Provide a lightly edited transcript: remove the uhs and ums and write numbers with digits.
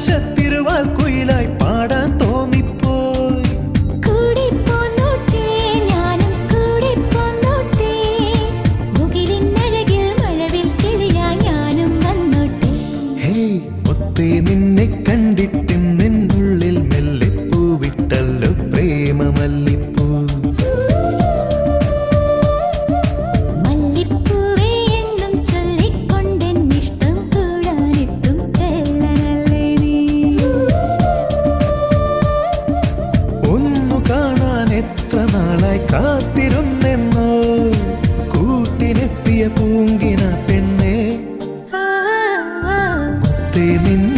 ആകാശത്തിരുവാൽ കുയിലായി പാടാൻ തോന്നിപ്പോയി. കൂടെ പോന്നോട്ടെ ഞാനും കൂടെ പോന്നോട്ടെ, മുകിലിനഴകിൽ മഴവിൽ കിളിയായി ഞാനും വന്നോട്ടെ. ഹേയ് മുത്തേ, നിന്നെ കണ്ടിട്ട് നിന്നുള്ളിൽ മെല്ലെ പൂവിട്ടല്ലോ പ്രേമ മല്ലിപ്പൂ. മല്ലിപ്പൂവേ എന്നും ചൊല്ലിക്കൊണ്ടെന്നിഷ്ടം കൂടാനെത്തും കള്ളനല്ലേ നീ. ഒന്നു കാണാൻ എത്ര നാളായി കാത്തിരുന്നെന്നോ, കൂട്ടിനെത്തിയ പൂങ്കിന പെണ്ണേ. ആ, ആ, ആ. മുത്തേ, നിന്നെ